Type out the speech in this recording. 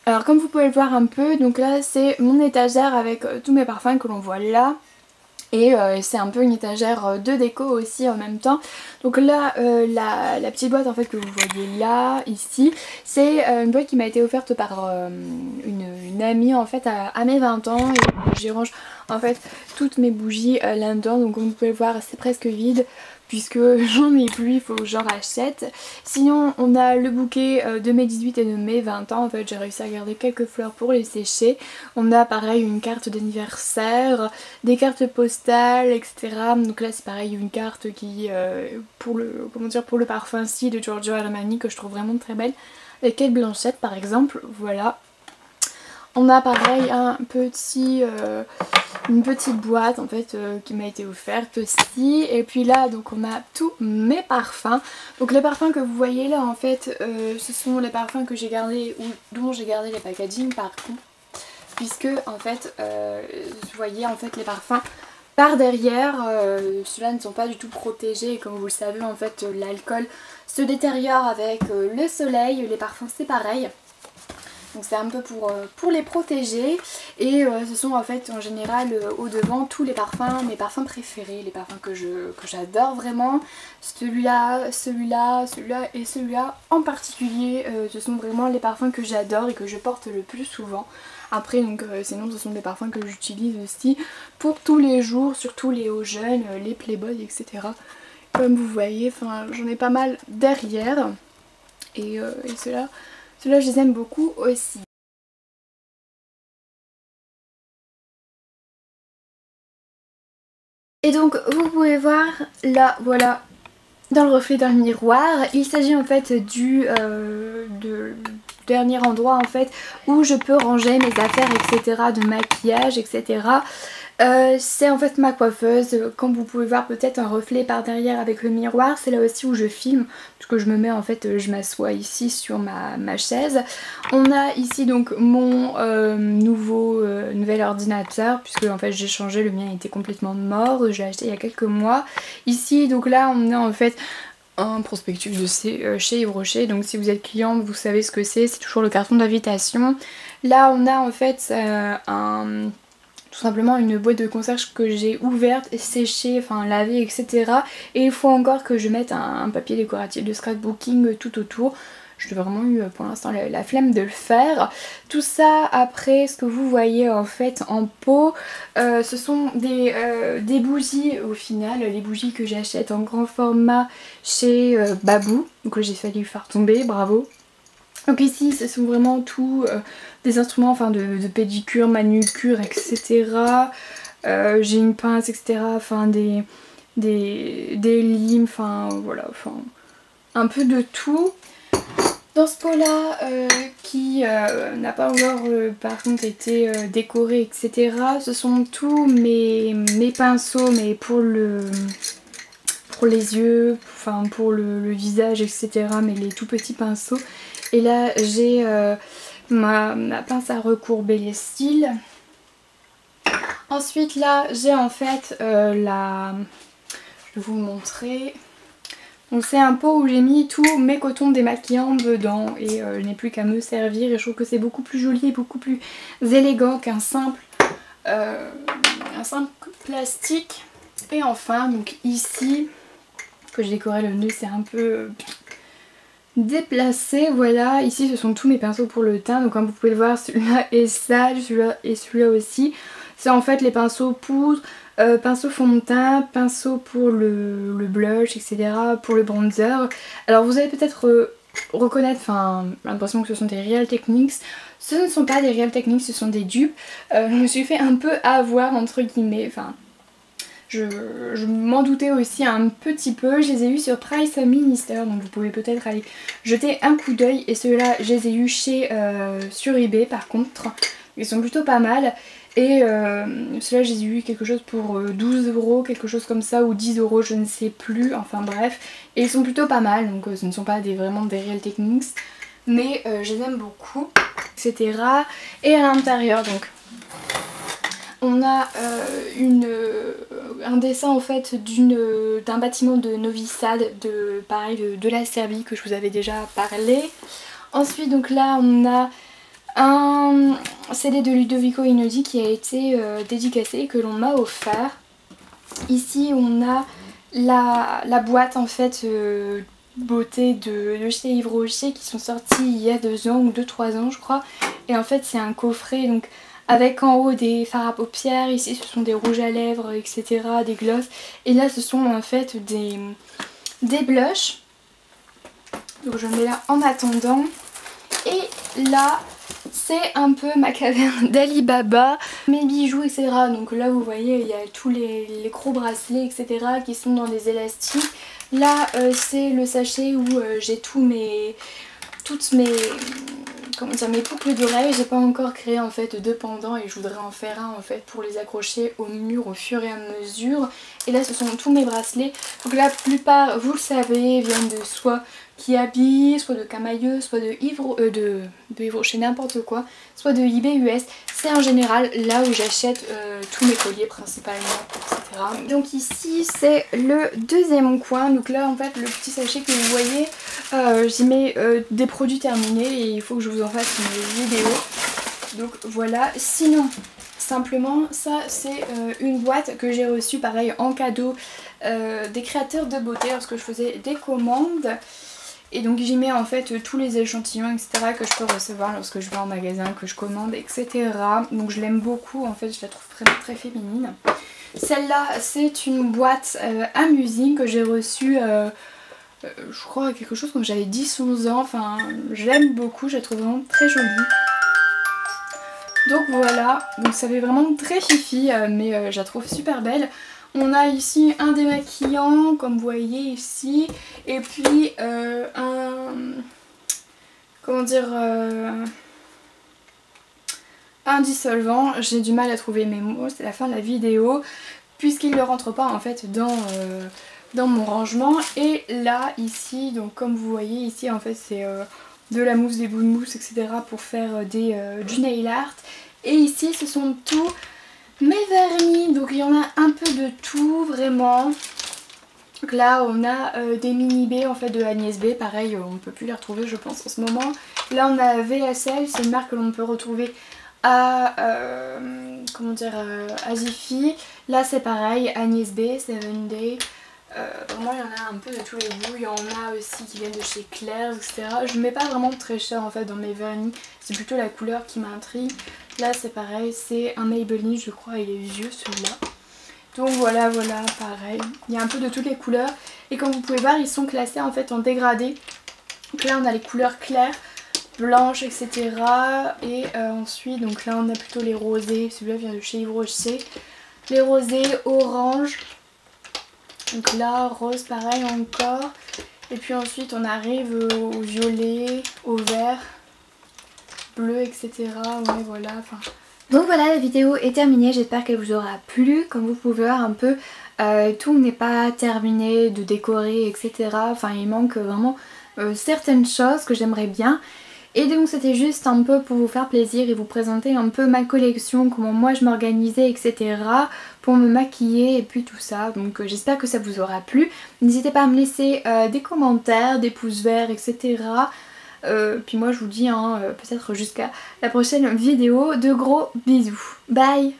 Alors comme vous pouvez le voir un peu, donc là c'est mon étagère avec tous mes parfums que l'on voit là. Et c'est un peu une étagère de déco aussi en même temps. Donc là la petite boîte en fait que vous voyez là, ici, c'est une boîte qui m'a été offerte par une amie en fait à mes 20 ans. Et j'y range en fait toutes mes bougies là-dedans. Donc comme vous pouvez le voir c'est presque vide puisque j'en ai plus, il faut que j'en rachète. Sinon on a le bouquet de mes 18 et de mes 20 ans. En fait j'ai réussi à garder quelques fleurs pour les sécher. On a pareil une carte d'anniversaire, des cartes postales, etc. Donc là c'est pareil une carte qui pour le parfum ci de Giorgio Armani que je trouve vraiment très belle. Avec Kate Blanchett par exemple, voilà. On a pareil une petite boîte en fait qui m'a été offerte aussi. Et puis là donc on a tous mes parfums. Donc les parfums que vous voyez là en fait ce sont les parfums que j'ai gardés ou dont j'ai gardé les packaging par contre. Puisque en fait vous voyez en fait les parfums par derrière, ceux-là ne sont pas du tout protégés et comme vous le savez en fait l'alcool se détériore avec le soleil, les parfums c'est pareil. Donc c'est un peu pour les protéger et ce sont en fait en général au devant tous les parfums, mes parfums préférés, les parfums que j'adore vraiment. Celui-là, celui-là, celui-là et celui-là en particulier, ce sont vraiment les parfums que j'adore et que je porte le plus souvent. Après donc sinon ce sont des parfums que j'utilise aussi pour tous les jours, surtout les hauts jeunes, les playboys etc. Comme vous voyez, j'en ai pas mal derrière et ceux-là je les aime beaucoup aussi. Et donc vous pouvez voir là voilà dans le reflet d'un miroir, il s'agit en fait du dernier endroit en fait où je peux ranger mes affaires etc. de maquillage etc. C'est en fait ma coiffeuse, comme vous pouvez voir peut-être un reflet par derrière avec le miroir, c'est là aussi où je filme, parce que je me mets en fait, je m'assois ici sur ma chaise. On a ici donc mon nouvel ordinateur, puisque en fait j'ai changé, le mien était complètement mort, je l'ai acheté il y a quelques mois. Ici donc là on a en fait un prospectus de chez Yves Rocher, donc si vous êtes client vous savez ce que c'est toujours le carton d'invitation. Là on a en fait tout simplement une boîte de conserve que j'ai ouverte et séchée, enfin lavée etc. Et il faut encore que je mette un papier décoratif de scrapbooking tout autour. J'ai vraiment eu pour l'instant la flemme de le faire. Tout ça après ce que vous voyez en fait en pot, ce sont des bougies au final, les bougies que j'achète en grand format chez Babou, donc j'ai failli faire tomber, bravo. Donc ici ce sont vraiment tous des instruments enfin de pédicure, manucure etc. J'ai une pince etc. Enfin des limes, enfin voilà, enfin un peu de tout. Dans ce pot là qui n'a pas encore par contre été décoré etc. Ce sont tous mes pinceaux mais pour les yeux, enfin pour le visage etc. mais les tout petits pinceaux. Et là j'ai ma pince à recourber les cils. Ensuite là j'ai en fait je vais vous montrer. Donc c'est un pot où j'ai mis tous mes cotons démaquillants dedans et je n'ai plus qu'à me servir et je trouve que c'est beaucoup plus joli et beaucoup plus élégant qu'un simple plastique. Et enfin donc ici que j'ai décoré le nœud, c'est un peu déplacé, voilà. Ici ce sont tous mes pinceaux pour le teint, donc comme vous pouvez le voir celui-là est sale, celui-là et celui-là aussi. C'est en fait les pinceaux poudre, pinceau fond de teint, pinceau pour le blush etc, pour le bronzer. Alors vous allez peut-être reconnaître, enfin l'impression que ce sont des Real Techniques. Ce ne sont pas des Real Techniques, ce sont des dupes. Je me suis fait un peu avoir entre guillemets, enfin je m'en doutais aussi un petit peu. Je les ai eus sur Price Minister, donc vous pouvez peut-être aller jeter un coup d'œil. Et ceux-là, je les ai eus sur eBay par contre. Ils sont plutôt pas mal. Et ceux-là, je les ai eus quelque chose pour 12 €, quelque chose comme ça, ou 10 €, je ne sais plus. Enfin bref. Et ils sont plutôt pas mal, donc ce ne sont pas vraiment des Real Techniques. Mais je les aime beaucoup, etc. Et à l'intérieur, donc on a un dessin en fait d'un bâtiment de noviciade pareil de la Serbie que je vous avais déjà parlé. Ensuite donc là on a un CD de Ludovico Einaudi qui a été dédicacé, que l'on m'a offert. Ici on a la boîte en fait beauté de chez Yves Rocher qui sont sortis il y a 2 ans ou 2-3 ans je crois. Et en fait c'est un coffret donc avec en haut des fards à paupières, ici ce sont des rouges à lèvres, etc., des glosses. Et là ce sont en fait des blushs. Donc je le mets là en attendant. Et là c'est un peu ma caverne d'Alibaba, mes bijoux, etc. Donc là vous voyez il y a tous les gros bracelets, etc. qui sont dans des élastiques. Là c'est le sachet où j'ai toutes mes boucles d'oreilles. J'ai pas encore créé en fait de pendant et je voudrais en faire un en fait pour les accrocher au mur au fur et à mesure. Et là ce sont tous mes bracelets. Donc la plupart, vous le savez, viennent de soit Kiabi, soit de Camailleux, soit de Yves Rocher, n'importe quoi, soit de eBay US. C'est en général là où j'achète tous mes colliers principalement, etc. Donc ici c'est le deuxième coin. Donc là en fait le petit sachet que vous voyez, j'y mets des produits terminés et il faut que je vous en fasse une vidéo. Donc voilà, sinon simplement ça c'est une boîte que j'ai reçue pareil en cadeau des créateurs de beauté lorsque je faisais des commandes. Et donc j'y mets en fait tous les échantillons, etc. que je peux recevoir lorsque je vais en magasin, que je commande, etc. Donc je l'aime beaucoup, en fait je la trouve vraiment très féminine. Celle-là c'est une boîte à musique que j'ai reçue, je crois quelque chose quand j'avais 10-11 ans. Enfin je l'aime beaucoup, je la trouve vraiment très jolie. Donc voilà, donc ça fait vraiment très fifi mais je la trouve super belle. On a ici un démaquillant comme vous voyez ici et puis un dissolvant. J'ai du mal à trouver mes mots, c'est la fin de la vidéo puisqu'il ne rentre pas en fait dans mon rangement. Et là ici, donc comme vous voyez ici en fait c'est de la mousse, des bouts de mousse, etc. pour faire du nail art. Et ici ce sont tous mes vernis, donc il y en a un peu de tout vraiment. Donc là on a des mini B en fait de Agnès B, pareil on ne peut plus les retrouver je pense en ce moment. Là on a VSL, c'est une marque que l'on peut retrouver à à Jiffy. Là c'est pareil, Agnès B, 7 Day. Vraiment il y en a un peu de tous les goûts, il y en a aussi qui viennent de chez Claire's, etc. Je ne mets pas vraiment très cher en fait dans mes vernis, c'est plutôt la couleur qui m'intrigue. Là c'est pareil, c'est un Maybelline je crois, il est vieux celui-là. Donc voilà, pareil, il y a un peu de toutes les couleurs. Et comme vous pouvez voir ils sont classés en fait en dégradé. Donc là on a les couleurs claires, blanches, etc. Et ensuite donc là on a plutôt les rosés, celui-là vient de chez Yves Rocher. Les rosés, orange. Donc là, rose pareil encore. Et puis ensuite on arrive au violet, au vert, bleu, etc. Ouais voilà, enfin... Donc voilà, la vidéo est terminée, j'espère qu'elle vous aura plu. Comme vous pouvez voir un peu, tout n'est pas terminé de décorer, etc. Enfin il manque vraiment certaines choses que j'aimerais bien. Et donc c'était juste un peu pour vous faire plaisir et vous présenter un peu ma collection, comment moi je m'organisais, etc. pour me maquiller et puis tout ça. Donc j'espère que ça vous aura plu. N'hésitez pas à me laisser des commentaires, des pouces verts, etc. Puis moi je vous dis peut-être jusqu'à la prochaine vidéo. De gros bisous. Bye!